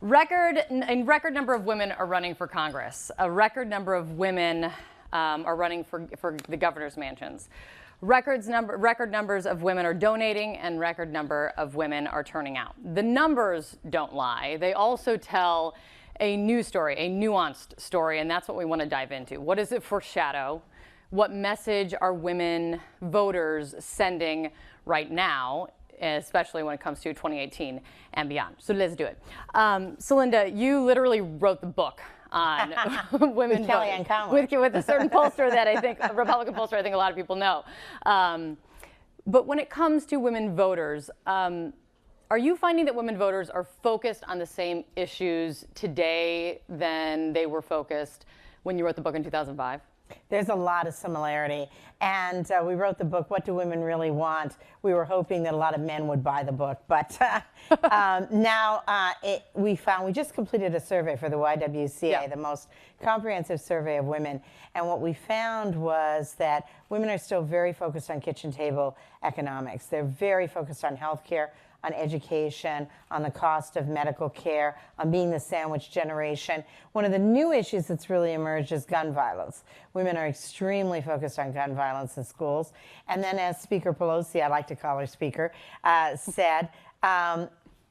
Record number of women are running for Congress. A record number of women are running for the governor's mansions. Record numbers of women are donating, and record number of women are turning out. The numbers don't lie. They also tell a new story, a nuanced story, and that's what we want to dive into. What does it foreshadow? What message are women voters sending right now, especially when it comes to 2018 and beyond? So let's do it. Celinda, you literally wrote the book on women voting with a certain pollster that I think, a Republican pollster I think a lot of people know. But when it comes to women voters, are you finding that women voters are focused on the same issues today than they were focused when you wrote the book in 2005? There's a lot of similarity. And we wrote the book, What Do Women Really Want? We were hoping that a lot of men would buy the book. But now we just completed a survey for the YWCA, the most comprehensive survey of women. And what we found was that women are still very focused on kitchen table economics. They're very focused on healthcare, on education, on the cost of medical care, on being the sandwich generation. One of the new issues that's really emerged is gun violence. Women are extremely focused on gun violence in schools. And then as Speaker Pelosi, I like to call her Speaker, said,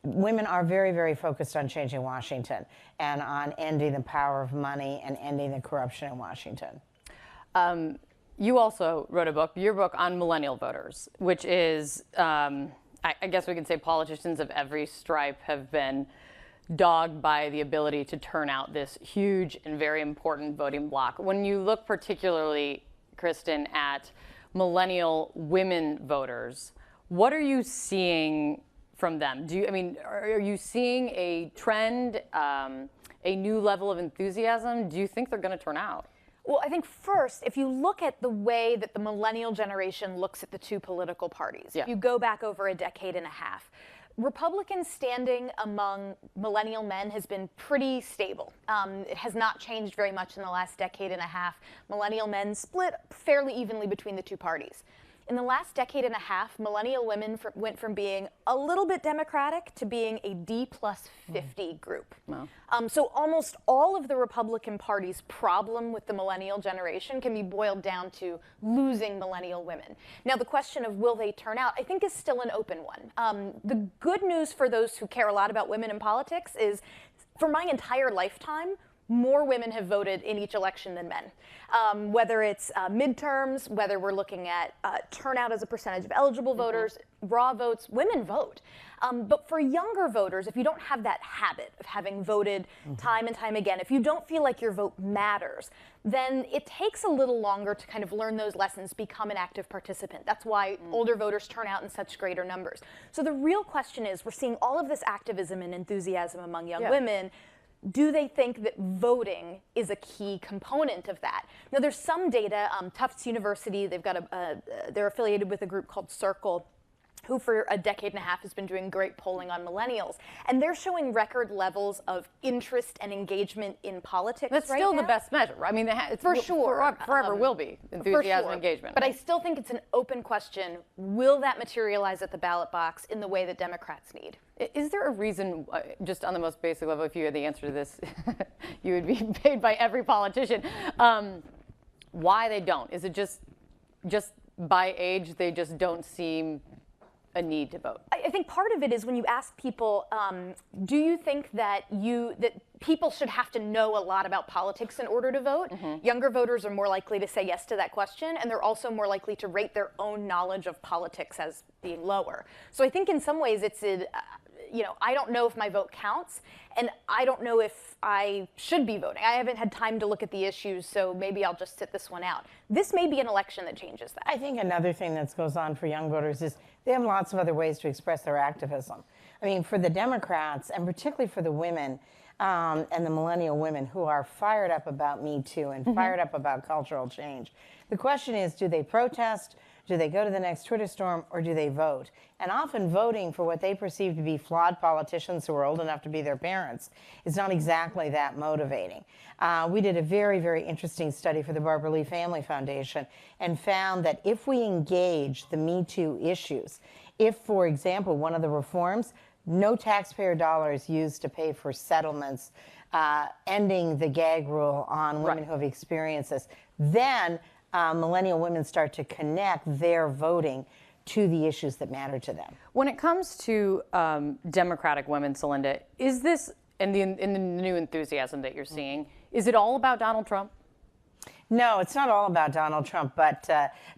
women are very, very focused on changing Washington and on ending the power of money and ending the corruption in Washington. You also wrote a book, your book on millennial voters, which is, I guess we can say politicians of every stripe have been dogged by the ability to turn out this huge and very important voting bloc. When you look particularly, Kristen, at millennial women voters, what are you seeing from them? Are you seeing a trend, a new level of enthusiasm? Do you think they're going to turn out? Well, I think first, if you look at the way that the millennial generation looks at the two political parties, if you go back over a decade and a half, Republicans' standing among millennial men has been pretty stable. It has not changed very much in the last decade and a half. Millennial men split fairly evenly between the two parties. In the last decade and a half, millennial women went from being a little bit Democratic to being a D+50 group. Wow. So almost all of the Republican Party's problem with the millennial generation can be boiled down to losing millennial women. Now, the question of will they turn out, I think, is still an open one. The good news for those who care a lot about women in politics is, for my entire lifetime, more women have voted in each election than men. Whether it's midterms, whether we're looking at turnout as a percentage of eligible voters, raw votes, women vote. But for younger voters, if you don't have that habit of having voted time and time again, if you don't feel like your vote matters, then it takes a little longer to kind of learn those lessons, become an active participant. That's why older voters turn out in such greater numbers. So the real question is, we're seeing all of this activism and enthusiasm among young women. Do they think that voting is a key component of that? Now, there's some data. Tufts University, they're affiliated with a group called Circle, who for a decade and a half has been doing great polling on millennials. And they're showing record levels of interest and engagement in politics. That's still the best measure. I mean, for sure. Forever will be enthusiasm and engagement. But I still think it's an open question. Will that materialize at the ballot box in the way that Democrats need? Is there a reason, just on the most basic level, if you had the answer to this, you would be paid by every politician, why they don't? Is it just by age, they just don't seem a need to vote? I think part of it is when you ask people, do you think that people should have to know a lot about politics in order to vote? Younger voters are more likely to say yes to that question, and they're also more likely to rate their own knowledge of politics as being lower. So I think in some ways it's I don't know if my vote counts, and I don't know if I should be voting. I haven't had time to look at the issues, so maybe I'll just sit this one out. This may be an election that changes that. I think another thing that goes on for young voters is they have lots of other ways to express their activism. I mean, for the Democrats, and particularly for the women, and the millennial women who are fired up about Me Too and fired up about cultural change, the question is, do they protest? Do they go to the next Twitter storm, or do they vote? And often voting for what they perceive to be flawed politicians who are old enough to be their parents is not exactly that motivating. We did a very, very interesting study for the Barbara Lee Family Foundation and found that if we engage the Me Too issues, if, for example, one of the reforms no taxpayer dollars used to pay for settlements, ending the gag rule on women who have experienced this, then millennial women start to connect their voting to the issues that matter to them. When it comes to Democratic women, Celinda, is this, in the new enthusiasm that you're seeing, is it all about Donald Trump? No, it's not all about Donald Trump, but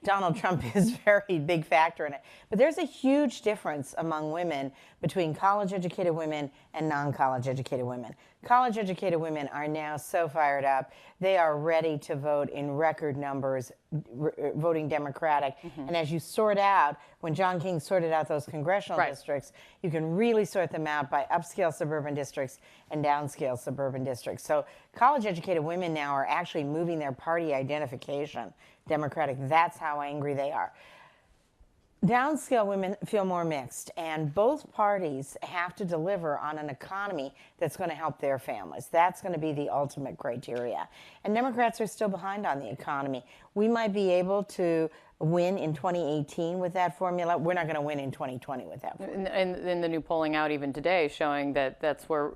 Donald Trump is a very big factor in it. But there's a huge difference among women between college-educated women and non-college educated women. College-educated women are now so fired up. They are ready to vote in record numbers, voting Democratic. And as you sort out, when John King sorted out those congressional districts, you can really sort them out by upscale suburban districts and downscale suburban districts. So college-educated women now are actually moving their party identification Democratic. That's how angry they are. Downscale women feel more mixed, and both parties have to deliver on an economy that's going to help their families. That's going to be the ultimate criteria. And Democrats are still behind on the economy. We might be able to win in 2018 with that formula. We're not going to win in 2020 with that formula. And the new polling out even today showing that that's where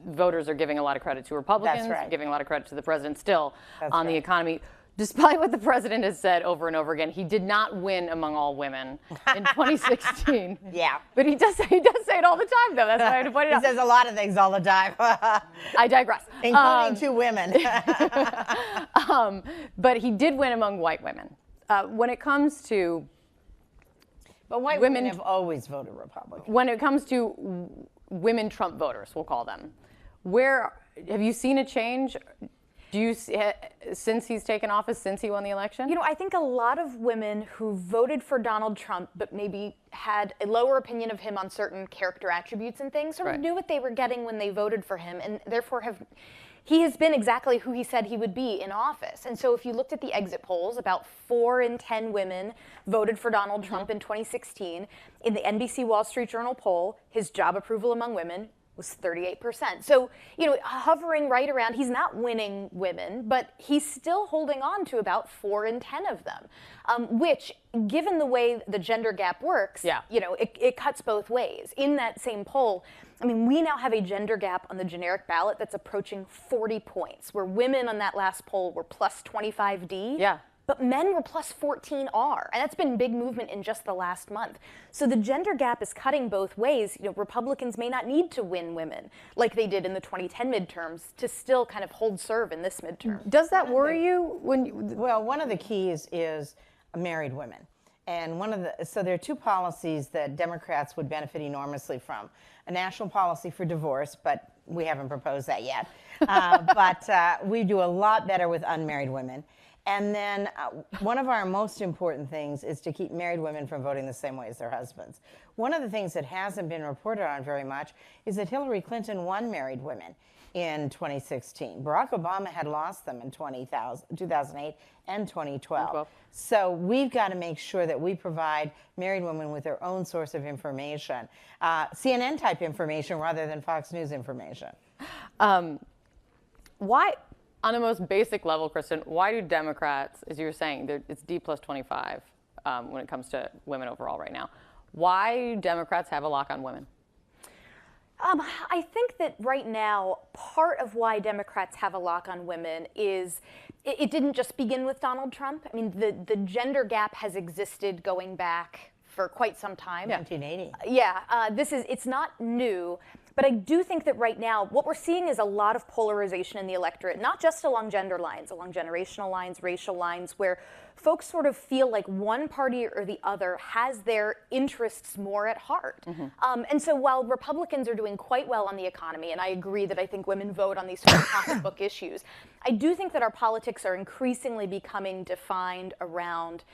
voters are giving a lot of credit to Republicans, giving a lot of credit to the president still on the economy. Despite what the president has said over and over again, he did not win among all women in 2016. Yeah. But he does say it all the time, though. That's why I had to point it out. He says a lot of things all the time. I digress. Including two women. But he did win among white women. When it comes to But white women have always voted Republican. When it comes to women Trump voters, we'll call them, where have you seen a change? Do you see, since he's taken office, since he won the election? You know, I think a lot of women who voted for Donald Trump but maybe had a lower opinion of him on certain character attributes and things sort of knew what they were getting when they voted for him, and therefore he has been exactly who he said he would be in office. And so if you looked at the exit polls, about 4 in 10 women voted for Donald Trump in 2016. In the NBC Wall Street Journal poll, his job approval among women was 38%. So, you know, hovering right around, he's not winning women, but he's still holding on to about 4 in 10 of them, which, given the way the gender gap works, you know, it cuts both ways. In that same poll, I mean, we now have a gender gap on the generic ballot that's approaching 40 points, where women on that last poll were plus 25D. Yeah. But men were plus 14R, and that's been big movement in just the last month. So the gender gap is cutting both ways. You know, Republicans may not need to win women like they did in the 2010 midterms to still kind of hold serve in this midterm. Does that worry you? Well, one of the keys is married women. And so there are 2 policies that Democrats would benefit enormously from. A national policy for divorce, but we haven't proposed that yet. But we do a lot better with unmarried women. And then one of our most important things is to keep married women from voting the same way as their husbands. One of the things that hasn't been reported on very much is that Hillary Clinton won married women in 2016. Barack Obama had lost them in 2008 and 2012. So we've got to make sure that we provide married women with their own source of information, CNN type information rather than Fox News information. Why? On the most basic level, Kristen, why do Democrats, as you were saying, it's D plus 25 when it comes to women overall right now. Why do Democrats have a lock on women? I think that right now, part of why Democrats have a lock on women is it didn't just begin with Donald Trump. I mean, the gender gap has existed going back for quite some time. 1980. Yeah, it's not new. But I do think that right now, what we're seeing is a lot of polarization in the electorate, not just along gender lines, along generational lines, racial lines, where folks sort of feel like one party or the other has their interests more at heart. And so while Republicans are doing quite well on the economy, and I agree that I think women vote on these sort of pocketbook issues, I do think that our politics are increasingly becoming defined around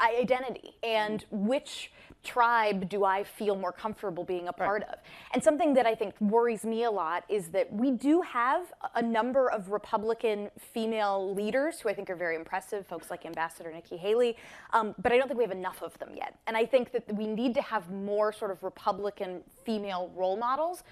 identity and which tribe do I feel more comfortable being a part of. And something that I think worries me a lot is that we do have a number of Republican female leaders who I think are very impressive, folks like Ambassador Nikki Haley, but I don't think we have enough of them yet. And I think that we need to have more sort of Republican female role models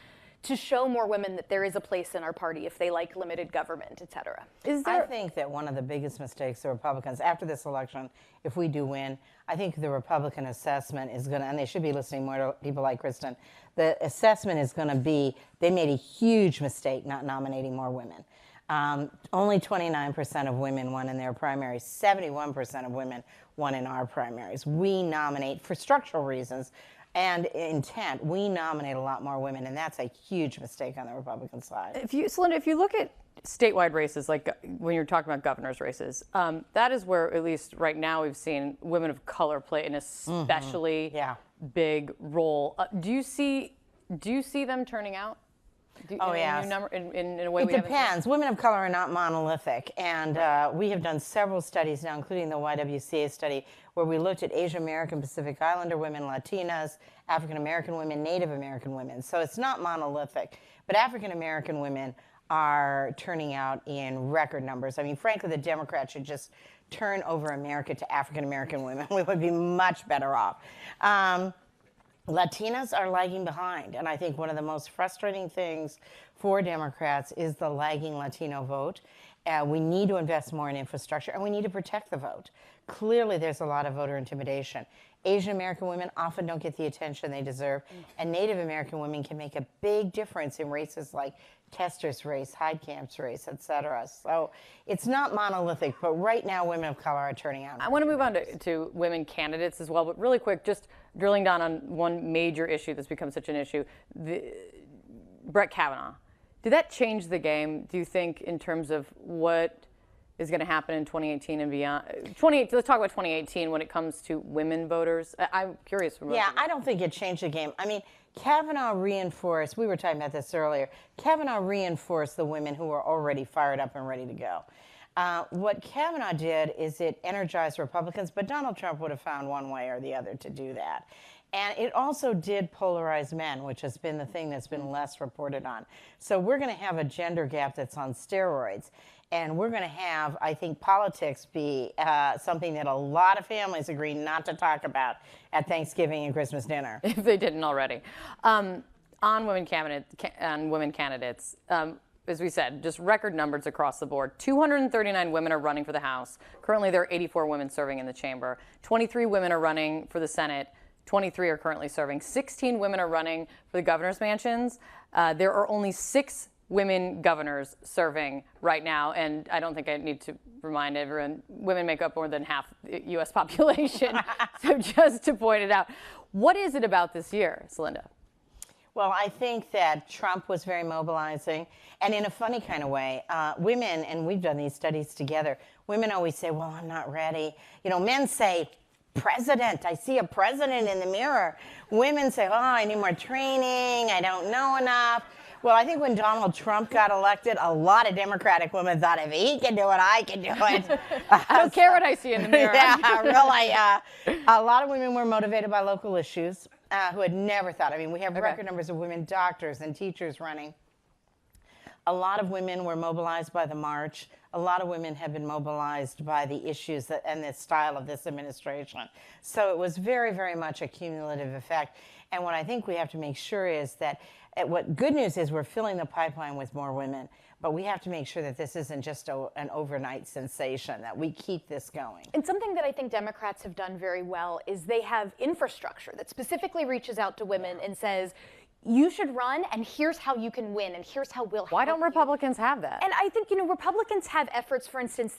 to show more women that there is a place in our party if they like limited government, et cetera. I think that one of the biggest mistakes the Republicans, after this election, if we do win, I think the Republican assessment is going to, and they should be listening more to people like Kristen, the assessment is going to be they made a huge mistake not nominating more women. Only 29% of women won in their primaries. 71% of women won in our primaries. We nominate, for structural reasons and intent, we nominate a lot more women, and that's a huge mistake on the Republican side. Celinda, if you look at statewide races, like when you're talking about governor's races, that is where, at least right now, we've seen women of color play an especially big role. Do you see them turning out? In a way it depends. Women of color are not monolithic, and we have done several studies now, including the YWCA study, where we looked at Asian American, Pacific Islander women, Latinas, African American women, Native American women. So it's not monolithic, but African American women are turning out in record numbers. I mean, frankly, the Democrats should just turn over America to African American women. We would be much better off. Latinas are lagging behind, and I think one of the most frustrating things for Democrats is the lagging Latino vote. We need to invest more in infrastructure, and we need to protect the vote. Clearly, there's a lot of voter intimidation. Asian American women often don't get the attention they deserve, and Native American women can make a big difference in races like Tester's race, Heidecamp's race, et cetera. So it's not monolithic, but right now women of color are turning out. I want to move on to women candidates as well, but really quick, just drilling down on one major issue that's become such an issue, Brett Kavanaugh. Did that change the game, do you think, in terms of what is going to happen in 2018 and beyond? Let's talk about 2018 when it comes to women voters. I'm curious. I don't think it changed the game. I mean, Kavanaugh reinforced, we were talking about this earlier, Kavanaugh reinforced the women who were already fired up and ready to go. What Kavanaugh did is it energized Republicans, but Donald Trump would have found one way or the other to do that. And it also did polarize men, which has been the thing that's been less reported on. So we're going to have a gender gap that's on steroids. And we're going to have, I think, politics be something that a lot of families agree not to talk about at Thanksgiving and Christmas dinner. If they didn't already. On women candidates, as we said, just record numbers across the board. 239 women are running for the House. Currently, there are 84 women serving in the chamber. 23 women are running for the Senate. 23 are currently serving. 16 women are running for the governor's mansions. There are only 6 women governors serving right now, and I don't think I need to remind everyone, women make up more than half the U.S. population. So just to point it out, what is it about this year, Celinda? Well, I think that Trump was very mobilizing, and in a funny kind of way, women, and we've done these studies together, women always say, well, I'm not ready. You know, men say, president, I see a president in the mirror. Women say, oh, I need more training, I don't know enough. Well, I think when Donald Trump got elected, a lot of Democratic women thought, if he can do it, I can do it. I don't care what I see in the mirror. Yeah, really. A lot of women were motivated by local issues who had never thought. I mean, we have record numbers of women doctors and teachers running. A lot of women were mobilized by the march. A lot of women have been mobilized by the issues and the style of this administration. So it was very, very much a cumulative effect. And what I think we have to make sure is that what good news is we're filling the pipeline with more women, but we have to make sure that this isn't just an overnight sensation, that we keep this going. And something that I think Democrats have done very well is they have infrastructure that specifically reaches out to women and says, you should run, and here's how you can win, and here's how we'll help you. Why don't Republicans have that? And I think, Republicans have efforts, for instance,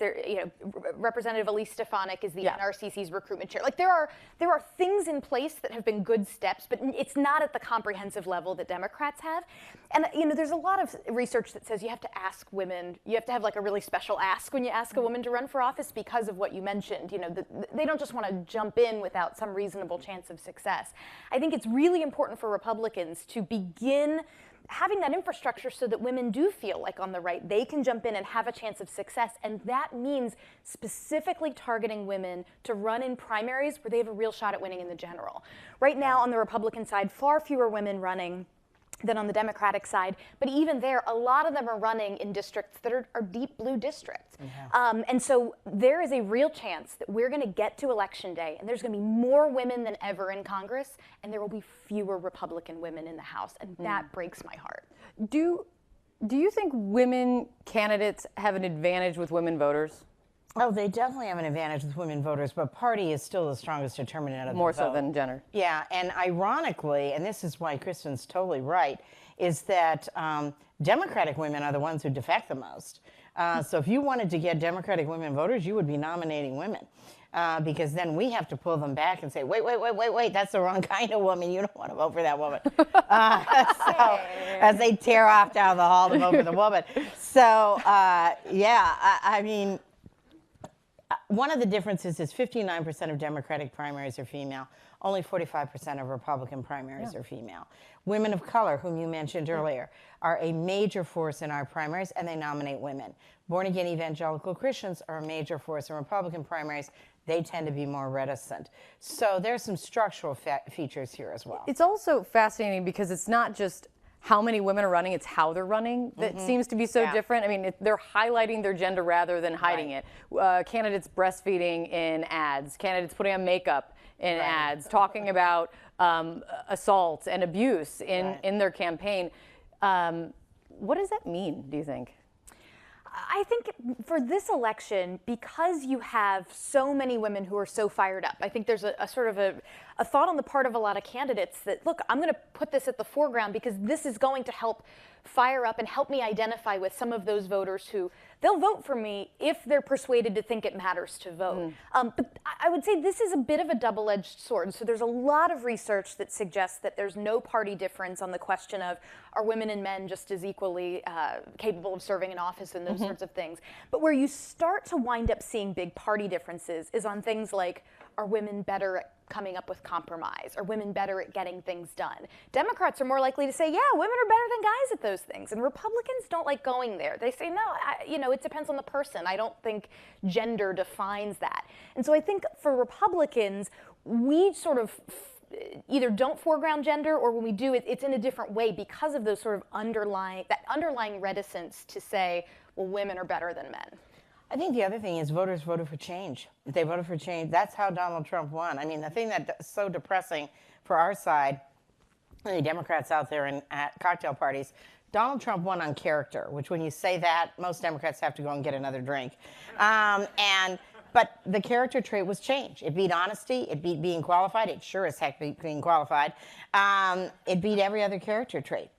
Representative Elise Stefanik is the NRCC's recruitment chair. Like, there are things in place that have been good steps, but it's not at the comprehensive level that Democrats have. And, there's a lot of research that says you have to ask women, you have to have like a really special ask when you ask a woman to run for office because of what you mentioned. They don't just want to jump in without some reasonable chance of success. I think it's really important for Republicans to begin having that infrastructure so that women do feel like on the right, they can jump in and have a chance of success. And that means specifically targeting women to run in primaries where they have a real shot at winning in the general. Right now on the Republican side, far fewer women running than on the Democratic side. But even there, a lot of them are running in districts that are deep blue districts. And so there is a real chance that we're going to get to Election Day and there's going to be more women than ever in Congress, and there will be fewer Republican women in the House. And that breaks my heart. Do you think women candidates have an advantage with women voters? Oh, they definitely have an advantage with women voters, but party is still the strongest determinant of the vote. More so than gender. Yeah, and ironically, and this is why Kristen's totally right, is that Democratic women are the ones who defect the most. So if you wanted to get Democratic women voters, you would be nominating women. Because then we have to pull them back and say, wait, that's the wrong kind of woman. You don't want to vote for that woman. So as they tear off down the hall to vote for the woman. So, I mean, one of the differences is 59% of Democratic primaries are female. Only 45% of Republican primaries are female. Women of color, whom you mentioned earlier, are a major force in our primaries, and they nominate women. Born-again evangelical Christians are a major force in Republican primaries. They tend to be more reticent. So there's some structural features here as well. It's also fascinating because it's not just how many women are running, it's how they're running that seems to be so different. I mean, they're highlighting their gender rather than hiding it. Candidates breastfeeding in ads, candidates putting on makeup in ads, talking about assault and abuse in their campaign. What does that mean, do you think? I think for this election, because you have so many women who are so fired up, I think there's a sort of a thought on the part of a lot of candidates that, look, I'm going to put this at the foreground because this is going to help fire up and help me identify with some of those voters who they'll vote for me if they're persuaded to think it matters to vote. But I would say this is a bit of a double-edged sword. So there's a lot of research that suggests that there's no party difference on the question of are women and men just as equally capable of serving in office and those sorts of things. But where you start to wind up seeing big party differences is on things like, are women better at coming up with compromise? Are women better at getting things done? Democrats are more likely to say, yeah, women are better than guys at those things. And Republicans don't like going there. They say, no, it depends on the person. I don't think gender defines that. And so I think for Republicans, we sort of either don't foreground gender, or when we do, it's in a different way because of those sort of underlying reticence to say, well, women are better than men. I think the other thing is voters voted for change. If they voted for change, that's how Donald Trump won. I mean, the thing that's so depressing for our side, the Democrats out there at cocktail parties, Donald Trump won on character, which when you say that, most Democrats have to go and get another drink. But the character trait was change. It beat honesty. It beat being qualified. It sure as heck beat being qualified. It beat every other character trait.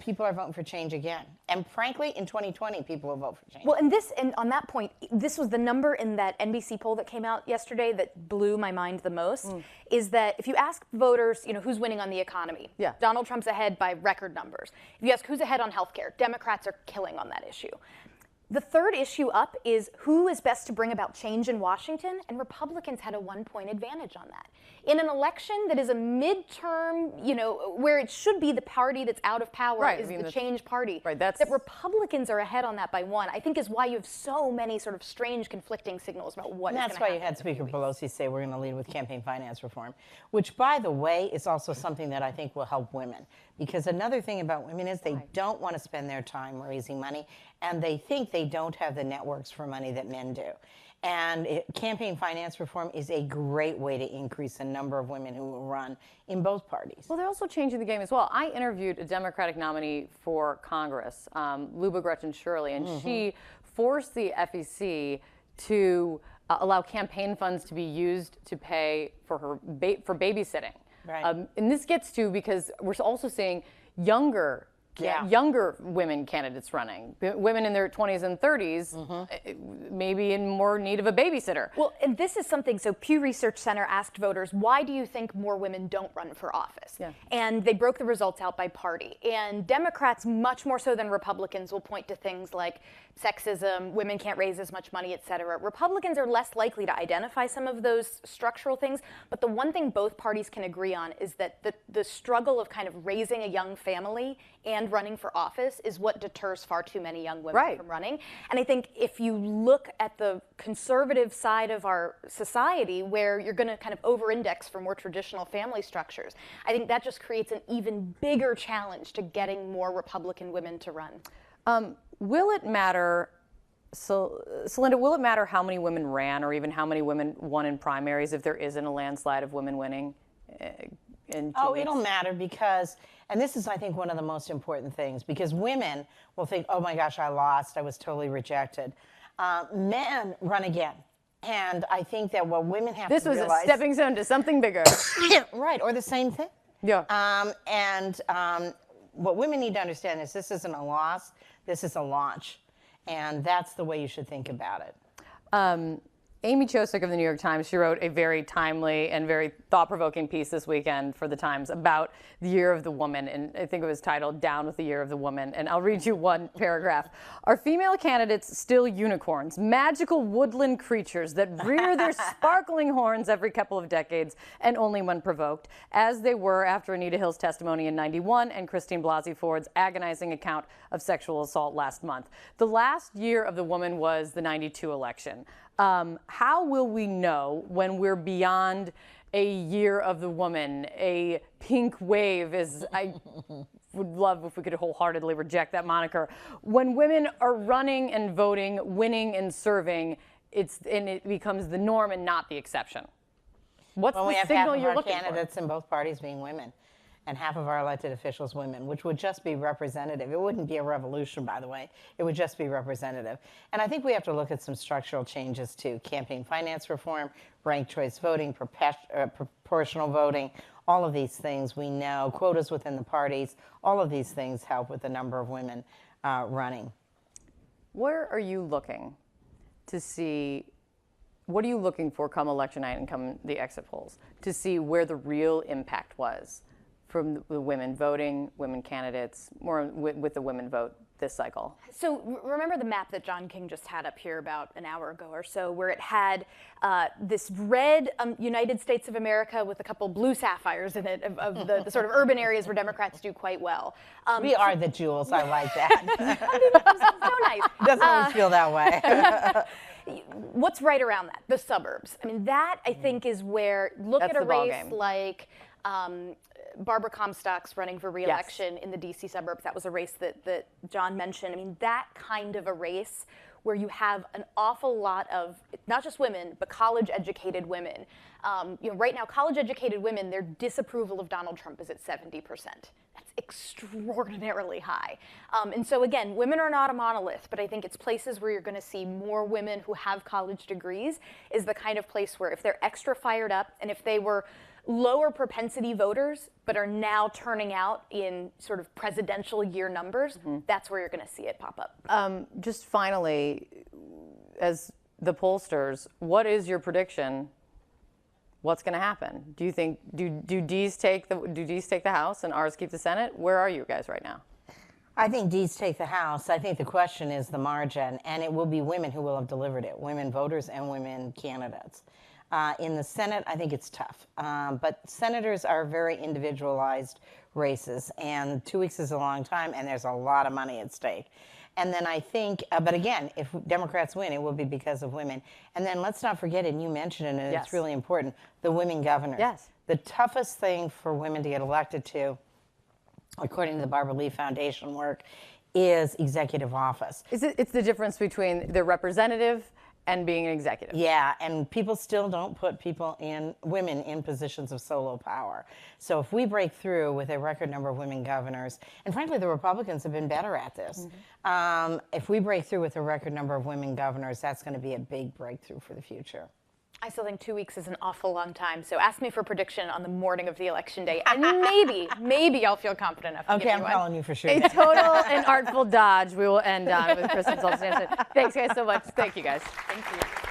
People are voting for change again. And frankly, in 2020, people will vote for change. Well, and on that point, this was the number in that NBC poll that came out yesterday that blew my mind the most, is that if you ask voters, who's winning on the economy, Donald Trump's ahead by record numbers. If you ask who's ahead on healthcare, Democrats are killing on that issue. The third issue up is who is best to bring about change in Washington, and Republicans had a 1-point advantage on that. In an election that is a midterm, where it should be the party that's out of power is the change party. That Republicans are ahead on that by 1, I think is why you have so many sort of strange conflicting signals about what is going to happen. That's why you had Speaker Pelosi say we're going to lead with campaign finance reform, which, by the way, is also something that I think will help women. Because another thing about women is they don't want to spend their time raising money, and they think they don't have the networks for money that men do. And campaign finance reform is a great way to increase the number of women who will run in both parties. Well, they're also changing the game as well. I interviewed a Democratic nominee for Congress, Luba Gretchen Shirley, and she forced the FEC to allow campaign funds to be used to pay for her for babysitting. And this gets to, because we're also seeing younger women candidates running, women in their 20s and 30s, maybe in more need of a babysitter. Well, and this is something, so Pew Research Center asked voters, why do you think more women don't run for office? And they broke the results out by party. And Democrats, much more so than Republicans, will point to things like sexism, women can't raise as much money, et cetera. Republicans are less likely to identify some of those structural things, but the one thing both parties can agree on is that the struggle of kind of raising a young family and and running for office is what deters far too many young women from running. And I think if you look at the conservative side of our society, where you're going to kind of over-index for more traditional family structures, I think that just creates an even bigger challenge to getting more Republican women to run. Will it matter, so Linda, will it matter how many women ran or even how many women won in primaries if there isn't a landslide of women winning? It'll matter because, and this is, I think, one of the most important things, because women will think, oh my gosh, I lost, I was totally rejected. Men run again. And I think that what women have to realize... This was a stepping stone to something bigger. Right, or the same thing. Yeah. What women need to understand is this isn't a loss, this is a launch. And that's the way you should think about it. Amy Chosik of the New York Times, she wrote a very timely and very thought-provoking piece this weekend for the Times about the Year of the Woman, and I think it was titled Down with the Year of the Woman, and I'll read you one paragraph. Are female candidates still unicorns, magical woodland creatures that rear their sparkling horns every couple of decades and only when provoked, as they were after Anita Hill's testimony in '91 and Christine Blasey Ford's agonizing account of sexual assault last month? The last Year of the Woman was the '92 election. How will we know when we're beyond a Year of the Woman, a pink wave, as I would love if we could wholeheartedly reject that moniker? When women are running and voting, winning and serving, it becomes the norm and not the exception. What's the signal you're looking for? We have half of our candidates in both parties being women, and half of our elected officials women, which would just be representative. It wouldn't be a revolution, by the way. It would just be representative. And I think we have to look at some structural changes too. Campaign finance reform, ranked choice voting, proportional voting, all of these things we know, quotas within the parties, all of these things help with the number of women running. Where are you looking to see, what are you looking for come election night and come the exit polls to see where the real impact was from the women voting, women candidates, more with the women vote this cycle? So remember the map that John King just had up here about an hour ago or so, where it had this red United States of America with a couple blue sapphires in it of the sort of urban areas where Democrats do quite well. We are the jewels. I like that. So nice. Doesn't always feel that way. What's right around that? The suburbs. I mean, that I think is where, look at a race like Barbara Comstock's running for re-election in the DC suburbs. That was a race that John mentioned. I mean, that kind of a race where you have an awful lot of, not just women, but college-educated women. Right now, college-educated women, their disapproval of Donald Trump is at 70%. That's extraordinarily high. And so again, women are not a monolith, but I think it's places where you're going to see more women who have college degrees is the kind of place where if they're extra fired up and if they were lower propensity voters, but are now turning out in sort of presidential year numbers, that's where you're going to see it pop up. Just finally, as the pollsters, what is your prediction? What's going to happen? Do you think do D's take the House and R's keep the Senate? Where are you guys right now? I think D's take the House. I think the question is the margin, and it will be women who will have delivered it, women voters and women candidates. In the Senate, I think it's tough. But senators are very individualized races, and 2 weeks is a long time, and there's a lot of money at stake. And then I think, but again, if Democrats win, it will be because of women. And then let's not forget, and you mentioned it, and it's really important, the women governors. Yes. The toughest thing for women to get elected to, according to the Barbara Lee Foundation work, is executive office. It's the difference between the representative and being an executive. Yeah, and people still don't put women in positions of solo power. So if we break through with a record number of women governors, and frankly the Republicans have been better at this, if we break through with a record number of women governors, that's going to be a big breakthrough for the future. I still think 2 weeks is an awful long time, so ask me for a prediction on the morning of the election day, and maybe I'll feel confident enough to give you one. I'm calling you for sure. A total and artful dodge. We will end on with Kristen Solzhenitsyn. Thanks, guys, so much. Thank you, guys. Thank you.